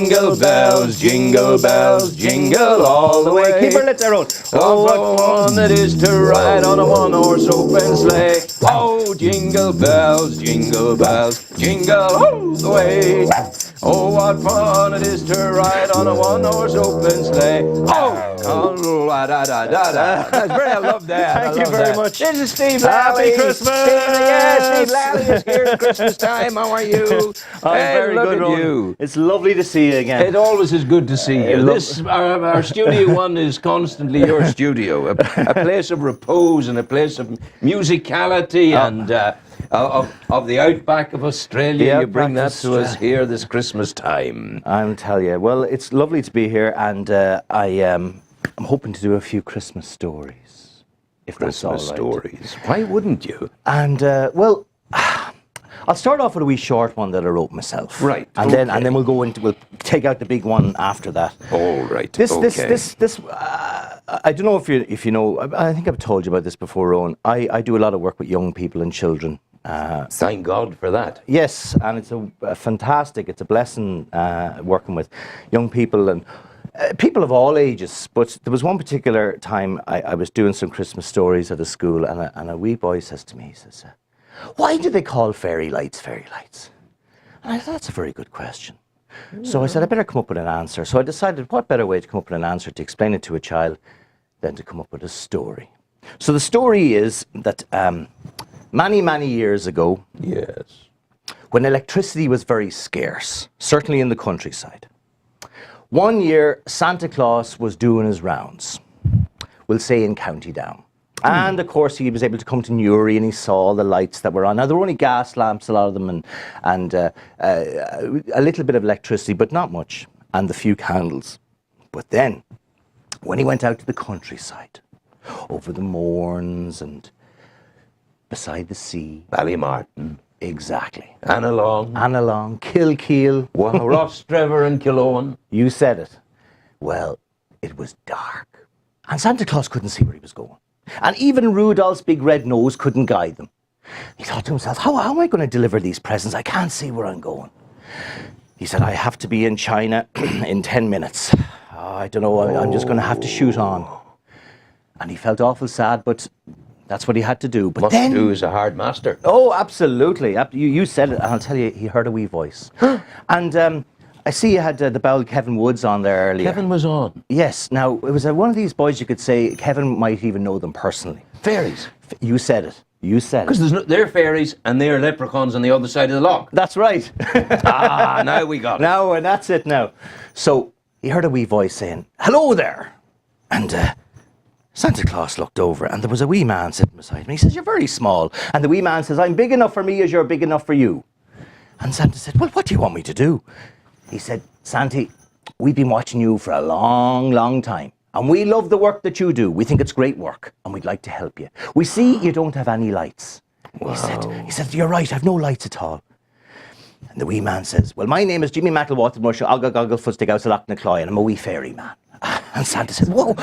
jingle bells, jingle all the way. Keep our lips there, Road. Oh, what fun it is to ride on a one-horse open sleigh. Oh, jingle bells, jingle all the way. Oh, what fun it is to ride on a one-horse open sleigh. Oh, da-da-da-da-da. That's great, I love that. Thank you very much. This is Steve Happy Lally. Christmas! Steve Lally is here at Christmas time. How are you? I'm very look good, at Ron. you. It's lovely to see you again. It always is good to see you. Our Studio One is constantly your studio, a place of repose and a place of musicality and of the outback of Australia. You bring that to us here this Christmas time. I'll tell you. Well, it's lovely to be here, and I'm hoping to do a few Christmas stories. If that's all right. Christmas stories. Why wouldn't you? And well, I'll start off with a wee short one that I wrote myself. Right. And then we'll take out the big one after that. All right. This I don't know if you know. I think I've told you about this before, Rowan. I do a lot of work with young people and children. Thank God for that. Yes, and it's a fantastic. It's a blessing working with young people and people of all ages. But there was one particular time I was doing some Christmas stories at a school, and a wee boy says to me, he says, "Why do they call fairy lights fairy lights?" And I thought, that's a very good question. So I said, I better come up with an answer. So I decided, what better way to come up with an answer to explain it to a child than to come up with a story. So the story is that many, many years ago, Yes. when electricity was very scarce, certainly in the countryside, one year Santa Claus was doing his rounds, we'll say in County Down. And of course he was able to come to Newry and he saw all the lights that were on. Now there were only gas lamps, a lot of them, and a little bit of electricity, but not much, and the few candles. But then, when he went out to the countryside, over the moorns and beside the sea. Ballymartin. Exactly. Annalong. Annalong, Kilkeel. Rostrevor and Killowen. You said it. Well, it was dark. And Santa Claus couldn't see where he was going. And even Rudolph's big red nose couldn't guide them. He thought to himself, how am I going to deliver these presents? I can't see where I'm going. He said, I have to be in China in 10 minutes. Oh, I don't know, I'm just going to have to shoot on. And he felt awful sad, but that's what he had to do. But Must do is a hard master. Oh, absolutely. You said it, and I'll tell you, he heard a wee voice. And I see you had the bowel Kevin Woods on there earlier. Kevin was on. Yes. Now, it was one of these boys you could say, Kevin might even know them personally. Fairies. You said it. You said it. Because they're fairies and they're leprechauns on the other side of the lock. That's right. Now we got it. Now, and that's it now. So, he heard a wee voice saying, hello there. And Santa Claus looked over and there was a wee man sitting beside him. He says, you're very small. And the wee man says, I'm big enough for me as you're big enough for you. And Santa said, well, what do you want me to do? He said, Santy, we've been watching you for a long, long time. And we love the work that you do. We think it's great work. And we'd like to help you. We see you don't have any lights. Wow. He said, you're right, I've no lights at all. And the wee man says, well, my name is Jimmy McElwater Musha, Ogga Goggle Fustig House of Lochna and I'm a wee fairy man. And Santa said, well,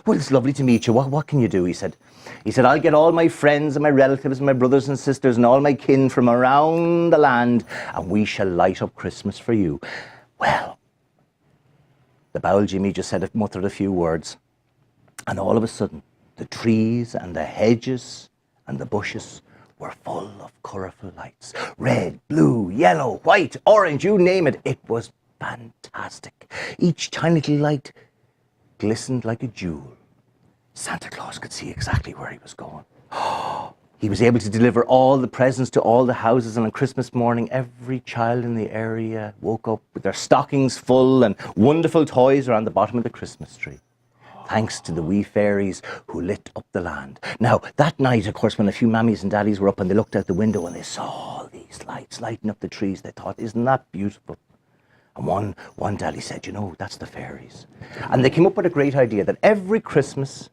it's lovely to meet you. What can you do? He said, I'll get all my friends and my relatives and my brothers and sisters and all my kin from around the land and we shall light up Christmas for you. Well, the bowel Jimmy just muttered a few words, and all of a sudden, the trees and the hedges and the bushes were full of colourful lights. Red, blue, yellow, white, orange, you name it. It was fantastic. Each tiny little light glistened like a jewel. Santa Claus could see exactly where he was going. He was able to deliver all the presents to all the houses, and on Christmas morning, every child in the area woke up with their stockings full and wonderful toys around the bottom of the Christmas tree. Thanks to the wee fairies who lit up the land. Now, that night, of course, when a few mammies and daddies were up and they looked out the window and they saw all these lights lighting up the trees, they thought, isn't that beautiful? And one daddy said, you know, that's the fairies. And they came up with a great idea that every Christmas,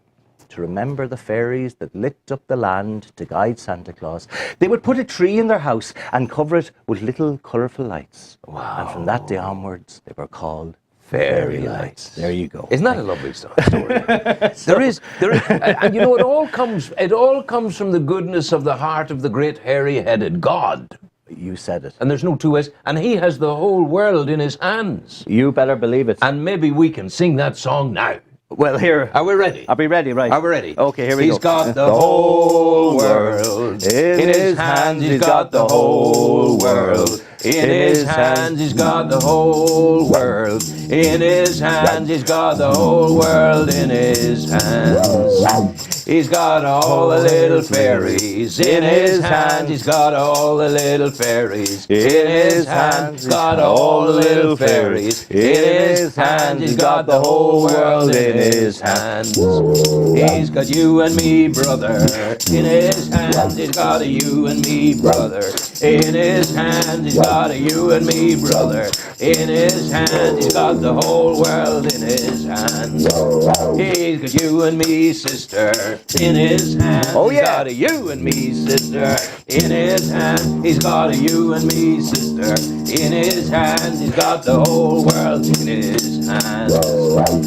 to remember the fairies that lit up the land to guide Santa Claus, they would put a tree in their house and cover it with little colourful lights. Wow. And from that day onwards, they were called fairy lights. There you go. Isn't that a lovely story? There is, and you know, it all comes from the goodness of the heart of the great hairy-headed God. You said it. And there's no two ways. And he has the whole world in his hands. You better believe it. And maybe we can sing that song now. Well, here. Are we ready? I'll be ready, right? Are we ready? Okay, here we go. He's got the whole world in his hands. He's got the whole world in his hands. He's got the whole world in his hands. He's got the whole world in his hands. He's got all the little fairies in his hands. He's got all the little fairies in his hands. He's got all the little fairies in his hands. He's got the whole world in his hands. He's got you and me, brother, in his hands. He's got a you and me, brother, in his hands. He's got a you and me, brother, in his hands. He's got the whole world in his hands. He's got you and me, sister, in his hands. Oh, yeah. He's got a you and me, sister, in his hands. He's got a you and me, sister, in his hands. He's got the whole world in his hands.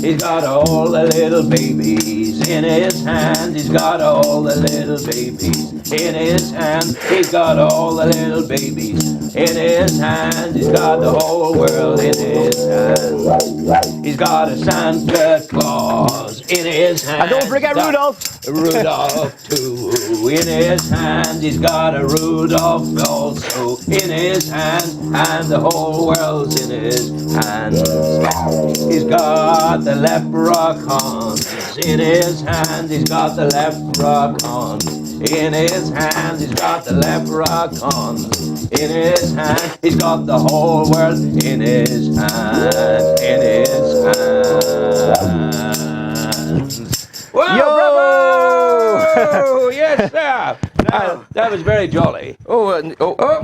He's got all the little babies in his hands. He's got all the little babies in his hands. He's got all the little babies in his hands. He's got the whole world in his hands. He's got a Santa Claus in his hands. And don't forget Rudolph. Rudolph too in his hands. He's got a Rudolph also in his hands, and the whole world's in his hands. He's got the leprechauns in his hands. He's got the leprechauns in his hands. He's got the leprechauns in his hands. He's got the whole world in his hands. In his hands. Wow, Yo! bravo! Yes, sir. That was very jolly. Oh,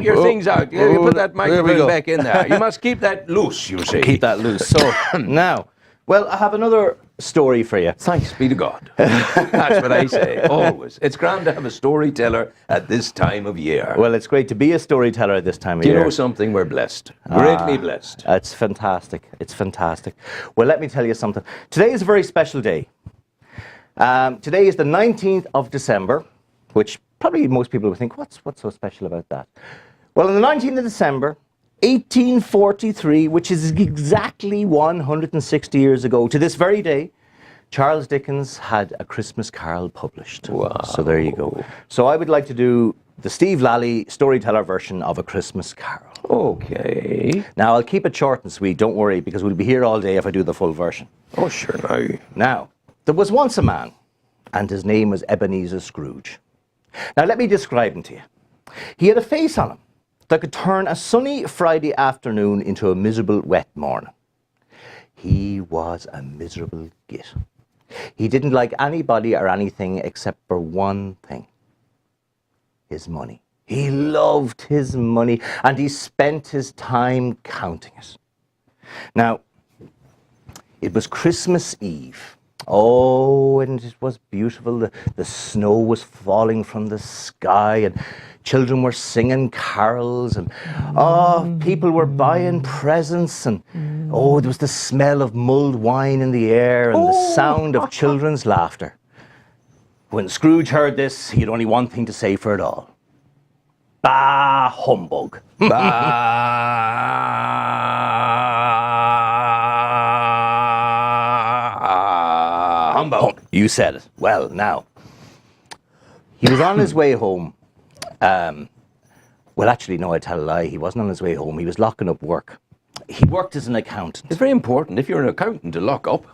your thing's out. You put that microphone back in there. You must keep that loose, you see. Keep that loose. So, now, well, I have another story for you. Thanks be to God. That's what I say, always. It's grand to have a storyteller at this time of year. Well, it's great to be a storyteller at this time of Do you year. know something? We're blessed. Greatly blessed. It's fantastic. It's fantastic. Well, let me tell you something. Today is a very special day. Today is the 19th of December, which probably most people would think, what's so special about that? Well, on the 19th of December, 1843, which is exactly 160 years ago, to this very day, Charles Dickens had A Christmas Carol published. Wow. So there you go. So I would like to do the Steve Lally storyteller version of A Christmas Carol. Okay. Now, I'll keep it short and sweet, don't worry, because we'll be here all day if I do the full version. Oh, sure, now. Now, there was once a man, and his name was Ebenezer Scrooge. Now, let me describe him to you. He had a face on him that could turn a sunny Friday afternoon into a miserable wet morning. He was a miserable git. He didn't like anybody or anything except for one thing: his money. He loved his money, and he spent his time counting it. Now, it was Christmas Eve. Oh, and it was beautiful. The snow was falling from the sky, and children were singing carols, and people were buying presents, and there was the smell of mulled wine in the air and the sound of children's laughter. When Scrooge heard this, he had only one thing to say for it all: bah, humbug. Humbug. You said it. Well, now, he was on his way home. Well, actually, no, I tell a lie. He wasn't on his way home. He was locking up work. He worked as an accountant. It's very important, if you're an accountant, to lock up.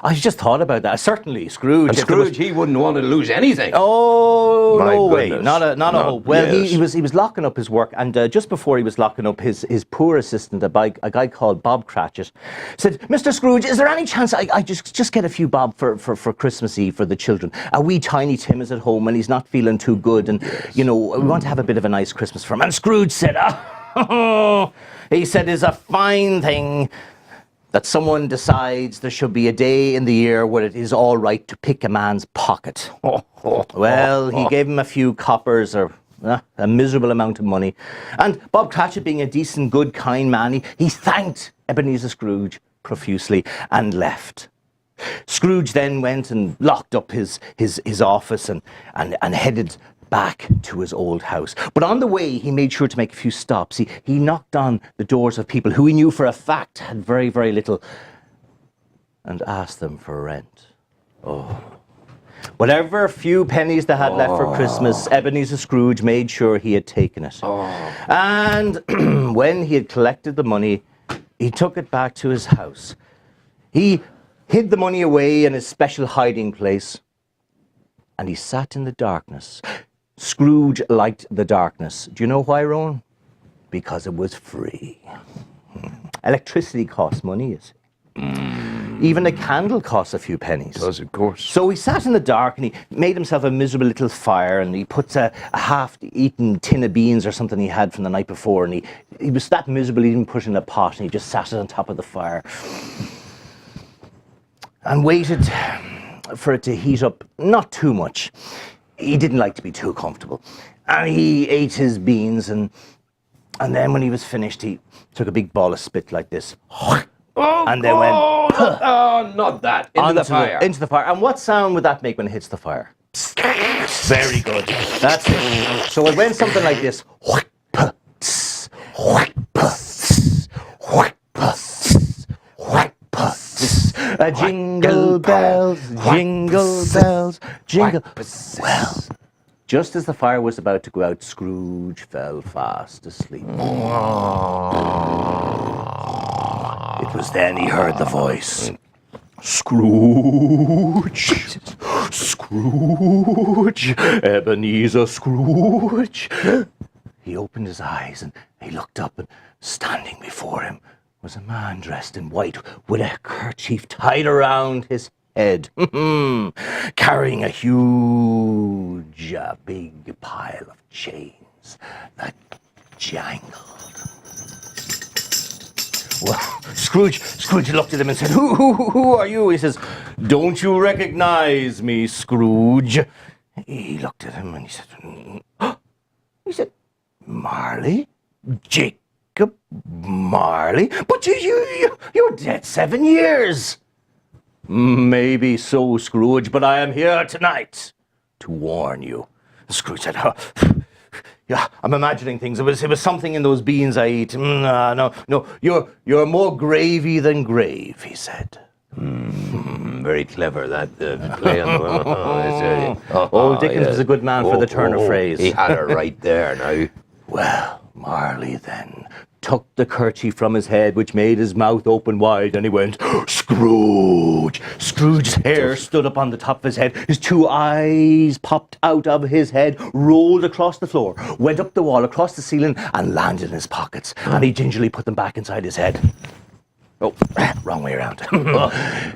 I just thought about that. Certainly, Scrooge. And Scrooge, he wouldn't want to lose anything. Oh, My no way. goodness. Not a hope. Well, yes. he was locking up his work, and just before he was locking up, his poor assistant, a guy called Bob Cratchit, said, "Mr. Scrooge, is there any chance I just get a few bob for Christmas Eve for the children? A wee tiny Tim is at home, and he's not feeling too good, and, we want to have a bit of a nice Christmas for him." And Scrooge said, he said, "It's a fine thing that someone decides there should be a day in the year where it is all right to pick a man's pocket." Well, he gave him a few coppers, or a miserable amount of money. And Bob Cratchit, being a decent, good, kind man, he thanked Ebenezer Scrooge profusely and left. Scrooge then went and locked up his office and headed back to his old house. But on the way, he made sure to make a few stops. He knocked on the doors of people who he knew for a fact had very, very little and asked them for rent. Whatever few pennies they had left for Christmas, Ebenezer Scrooge made sure he had taken it. And when he had collected the money, he took it back to his house. He hid the money away in his special hiding place, and he sat in the darkness. Scrooge liked the darkness. Do you know why, Rowan? Because it was free. Electricity costs money, you see. Even a candle costs a few pennies. It does, of course. So he sat in the dark and he made himself a miserable little fire, and he put a half-eaten tin of beans or something he had from the night before, and he was that miserable he didn't put it in a pot, and he just sat it on top of the fire and waited for it to heat up, not too much. He didn't like to be too comfortable. And he ate his beans, and then when he was finished, he took a big ball of spit like this. And then went... Oh, not that. Into the fire. Into the fire. And what sound would that make when it hits the fire? Very good. That's it. So it went something like this. Jingle bells, jingle bells, jingle. Well, just as the fire was about to go out, Scrooge fell fast asleep. It was then he heard the voice. Scrooge, Scrooge, Ebenezer Scrooge. He opened his eyes and he looked up, and standing before him was a man dressed in white with a kerchief tied around his head, carrying a huge, big pile of chains that jangled. Well, Scrooge looked at him and said, Who are you? He says, "Don't you recognize me, Scrooge?" He looked at him and he said, "Marley? Jacob Marley? But you're dead 7 years." "Maybe so, Scrooge, but I am here tonight to warn you." Scrooge said, "Yeah, I'm imagining things. It was something in those beans I eat. No, you're more gravy than grave," he said. Very clever, that play on the... Old Dickens was a good man for the turn of phrase. He had it right there now. Well, Marley then took the kerchief from his head, which made his mouth open wide, and he went, "Scrooge!" Scrooge's hair stood up on the top of his head. His two eyes popped out of his head, rolled across the floor, went up the wall, across the ceiling, and landed in his pockets. And he gingerly put them back inside his head. Oh, wrong way around.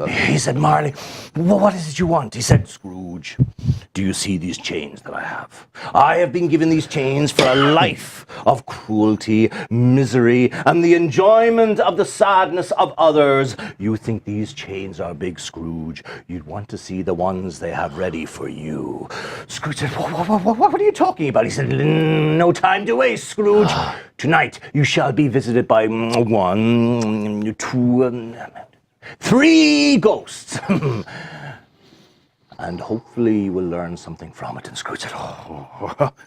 He said, "Marley, what is it you want?" He said, "Scrooge, do you see these chains that I have? I have been given these chains for a life of cruelty, misery, and the enjoyment of the sadness of others. You think these chains are big, Scrooge? You'd want to see the ones they have ready for you." Scrooge said, What are you talking about?" He said, "No time to waste, Scrooge. Tonight you shall be visited by 1, 2, 3 ghosts. And hopefully you will learn something from it." And Scrooge said,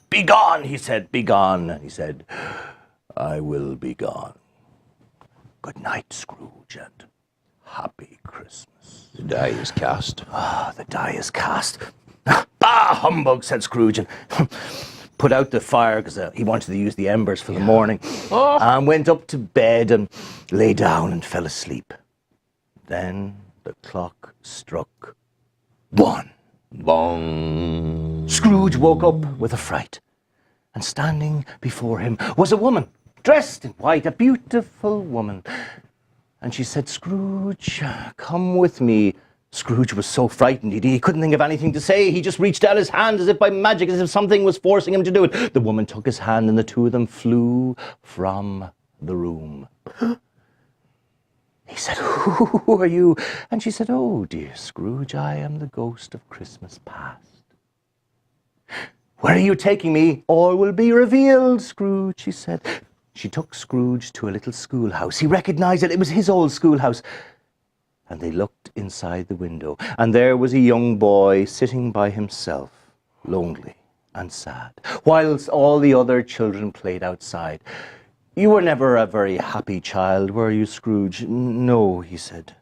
"Be gone," he said, "be gone." And he said, "I will be gone. Good night, Scrooge, and happy Christmas." The die is cast. The die is cast. "Bah, humbug," said Scrooge, and put out the fire because he wanted to use the embers for the morning, and went up to bed and lay down and fell asleep. Then the clock struck 1. Bong. Scrooge woke up with a fright, and standing before him was a woman, dressed in white, a beautiful woman. And she said, "Scrooge, come with me." Scrooge was so frightened, he couldn't think of anything to say. He just reached out his hand as if by magic, as if something was forcing him to do it. The woman took his hand, and the two of them flew from the room. He said, "Who are you?" And she said, "Oh, dear Scrooge, I am the ghost of Christmas past." "Where are you taking me? All will be revealed, Scrooge," she said. She took Scrooge to a little schoolhouse. He recognized it. It was his old schoolhouse. And they looked inside the window, and there was a young boy sitting by himself, lonely, and sad, whilst all the other children played outside. You were never a very happy child, were you, Scrooge? No, he said.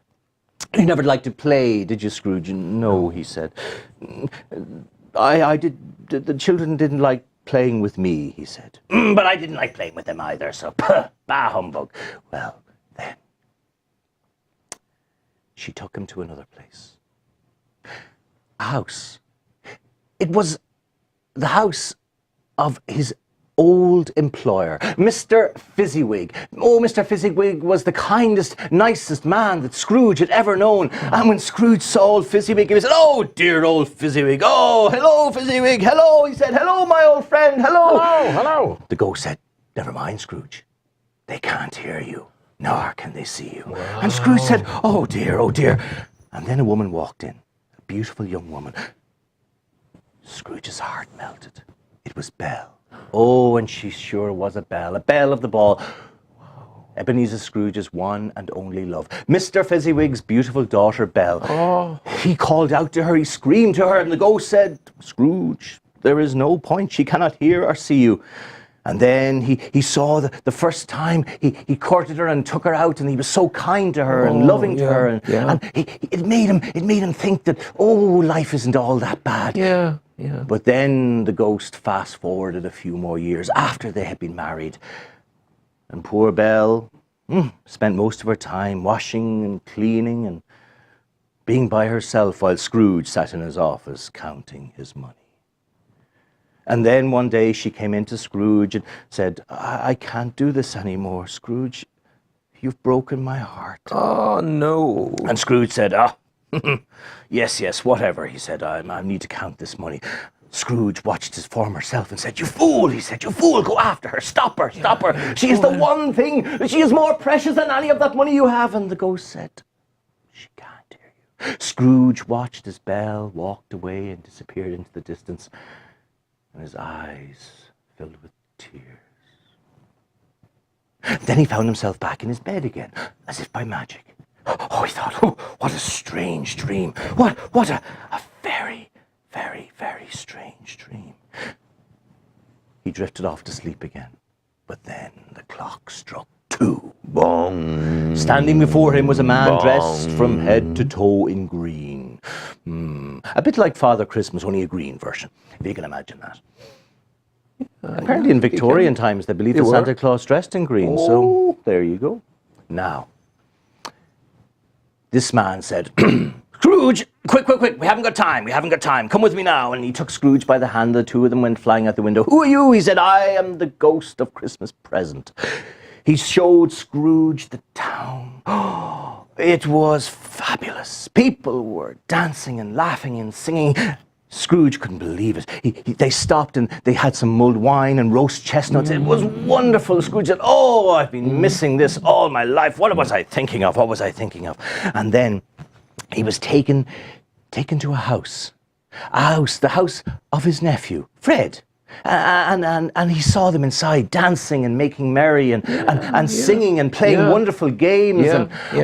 You never liked to play, did you, Scrooge? No, he said. I did. The children didn't like playing with me, he said. But I didn't like playing with them either, so bah humbug. Well, then, she took him to another place. A house. It was the house of his old employer, Mr. Fezziwig. Oh, Mr. Fezziwig was the kindest, nicest man that Scrooge had ever known. And when Scrooge saw old Fezziwig, he said, "Oh, dear old Fezziwig. Oh, hello, Fezziwig. Hello," he said. "Hello, my old friend. Hello." Hello, hello. The ghost said, "Never mind, Scrooge. They can't hear you, nor can they see you." Wow. And Scrooge said, "Oh, dear, oh, dear." And then a woman walked in, a beautiful young woman. Scrooge's heart melted. It was Belle. Oh, and she sure was a belle of the ball. Ebenezer Scrooge's one and only love. Mr. Fezziwig's beautiful daughter, Belle. Oh. He called out to her, he screamed to her, and the ghost said, "Scrooge, there is no point. She cannot hear or see you." And then he saw the first time he courted her and took her out, and he was so kind to her and loving to her. And it made him think that, oh, life isn't all that bad. Yeah. Yeah. But then the ghost fast-forwarded a few more years after they had been married. And poor Belle spent most of her time washing and cleaning and being by herself while Scrooge sat in his office counting his money. And then one day she came into Scrooge and said, I can't do this anymore, Scrooge. You've broken my heart." Oh, no. And Scrooge said, yes, whatever, he said. I need to count this money. Scrooge watched his former self and said, "You fool," he said, "you fool, go after her, stop her. She is the one thing, she is more precious than any of that money you have." And the ghost said, "She can't hear you." Scrooge watched as Belle walked away and disappeared into the distance, and his eyes filled with tears. Then he found himself back in his bed again, as if by magic. Oh, he thought, oh, what a strange dream. What a very, very, very strange dream. He drifted off to sleep again. But then the clock struck 2. Bong. Standing before him was a man dressed from head to toe in green. A bit like Father Christmas, only a green version, if you can imagine that. Apparently in Victorian times they believed that Santa Claus dressed in green, so there you go. Now, this man said, "Scrooge, quick, we haven't got time, come with me now." And he took Scrooge by the hand, the two of them went flying out the window. "Who are you?" he said. "I am the ghost of Christmas present." He showed Scrooge the town. Oh, it was fabulous. People were dancing and laughing and singing. Scrooge couldn't believe it. They stopped and they had some mulled wine and roast chestnuts. It was wonderful. Scrooge said, "Oh, I've been missing this all my life. What was I thinking of? And then he was taken to a house, the house of his nephew, Fred. And he saw them inside dancing and making merry and singing and playing wonderful games.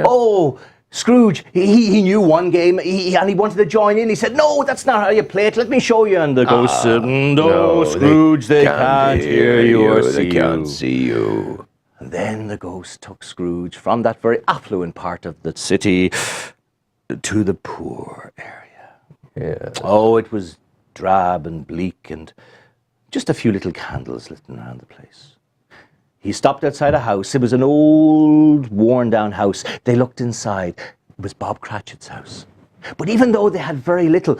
Oh, Scrooge, he knew one game and he wanted to join in. He said, "No, that's not how you play it. Let me show you." And the ghost said, "No, Scrooge, they can't hear you or see you. They can't see you." And then the ghost took Scrooge from that very affluent part of the city to the poor area. Yeah. Oh, it was drab and bleak and just a few little candles lit around the place. He stopped outside a house. It was an old, worn-down house. They looked inside. It was Bob Cratchit's house. But even though they had very little,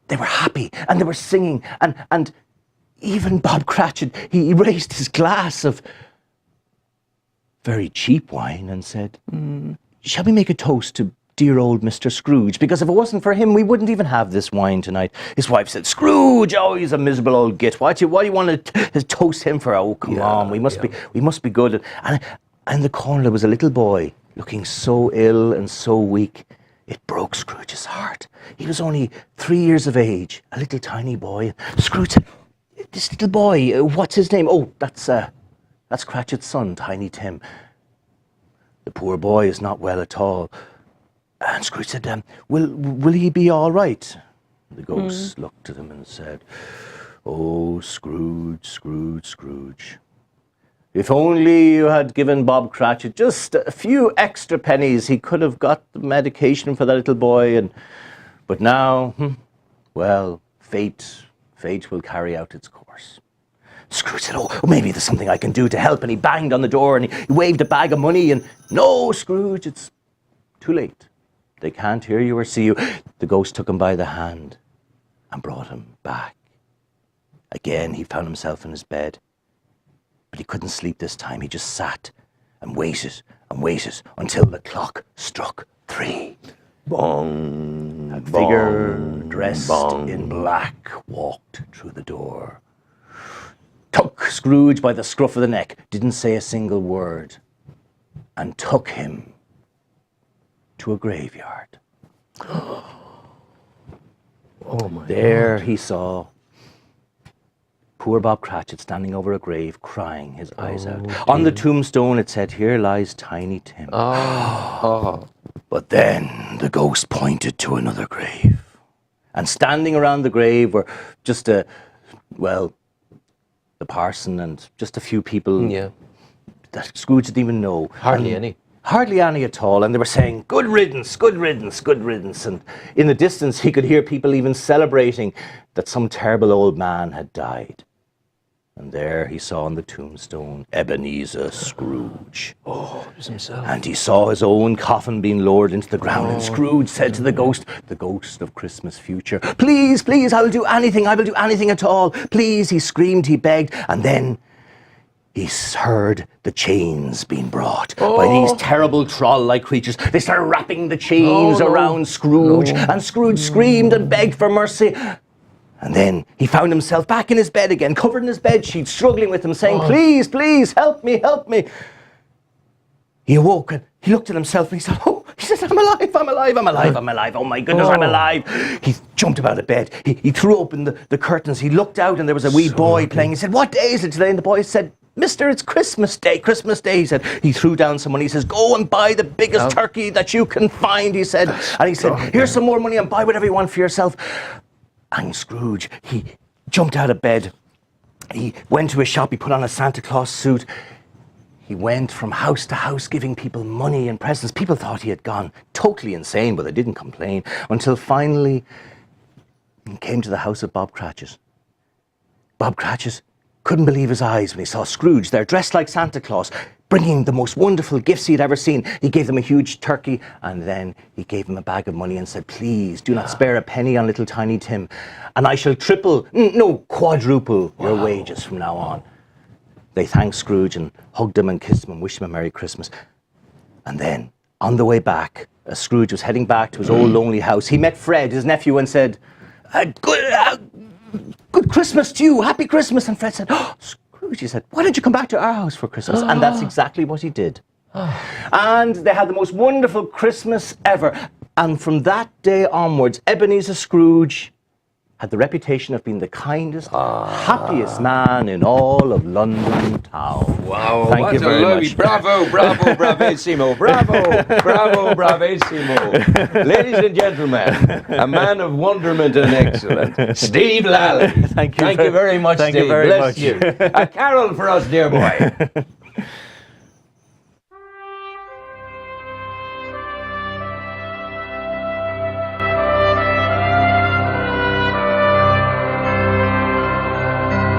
they were happy and they were singing. And even Bob Cratchit, he raised his glass of very cheap wine and said, "Shall we make a toast to dear old Mr. Scrooge, because if it wasn't for him, we wouldn't even have this wine tonight." His wife said, "Scrooge, oh, he's a miserable old git. What do you want to toast him for? Oh, come on, we must be good." And in the corner there was a little boy looking so ill and so weak. It broke Scrooge's heart. He was only 3 years of age, a little tiny boy. Scrooge said, "This little boy, what's his name?" "Oh, that's Cratchit's son, Tiny Tim. The poor boy is not well at all." And Scrooge said, will he be all right?" The ghost looked at him and said, "Oh, Scrooge, Scrooge, Scrooge. If only you had given Bob Cratchit just a few extra pennies, he could have got the medication for that little boy. But now, well, fate will carry out its course." Scrooge said, "Oh, maybe there's something I can do to help." And he banged on the door and he waved a bag of money. And no, Scrooge, it's too late. They can't hear you or see you. The ghost took him by the hand and brought him back. Again, he found himself in his bed. But he couldn't sleep this time. He just sat and waited until the clock struck 3. Bong. A figure dressed in black walked through the door, took Scrooge by the scruff of the neck, didn't say a single word, and took him to a graveyard. Oh my There God. he saw poor Bob Cratchit standing over a grave, crying his eyes out. Dear. On the tombstone it said, "Here lies Tiny Tim." But then the ghost pointed to another grave. And standing around the grave were just the parson and just a few people that Scrooge didn't even know. Hardly any. Hardly any at all. And they were saying, "Good riddance, good riddance, good riddance." And in the distance, he could hear people even celebrating that some terrible old man had died. And there he saw on the tombstone Ebenezer Scrooge. Oh, it was himself. And he saw his own coffin being lowered into the ground. And Scrooge said to the ghost of Christmas future, "Please, please, I will do anything at all. Please," he screamed, he begged. And then he heard the chains being brought by these terrible troll-like creatures. They started wrapping the chains around Scrooge. And Scrooge screamed and begged for mercy. And then he found himself back in his bed again, covered in his bedsheet, struggling with him, saying, "Please, please, help me, help me." He awoke and he looked at himself and he said, he says, I'm alive, I'm alive, I'm alive, I'm alive. Oh my goodness, I'm alive. He jumped out of bed. He threw open the curtains. He looked out and there was a wee boy playing. He said, "What day is it today?" And the boy said, "Mister, it's Christmas Day, Christmas Day." He said, he threw down some money. He says, "Go and buy the biggest turkey that you can find," he said. And he said, "Here's some more money and buy whatever you want for yourself." And Scrooge, he jumped out of bed. He went to a shop. He put on a Santa Claus suit. He went from house to house giving people money and presents. People thought he had gone totally insane, but they didn't complain until finally he came to the house of Bob Cratchit. Bob Cratchit couldn't believe his eyes when he saw Scrooge there, dressed like Santa Claus, bringing the most wonderful gifts he'd ever seen. He gave them a huge turkey, and then he gave him a bag of money and said, "Please, do not spare a penny on little Tiny Tim, and I shall quadruple your wages from now on." They thanked Scrooge and hugged him and kissed him and wished him a Merry Christmas. And then, on the way back, as Scrooge was heading back to his old lonely house, he met Fred, his nephew, and said, "Good Christmas to you, Happy Christmas." And Fred said, "Oh, Scrooge," he said, "why don't you come back to our house for Christmas?" And that's exactly what he did. And they had the most wonderful Christmas ever. And from that day onwards, Ebenezer Scrooge had the reputation of being the kindest, happiest man in all of London town. Wow, Thank what you a very lovely, much. bravo, bravo, bravissimo, bravo, bravo, bravissimo. Ladies and gentlemen, a man of wonderment and excellence, Steve Lally. Thank you very much, thank Steve. you very Bless much. you. A carol for us, dear boy.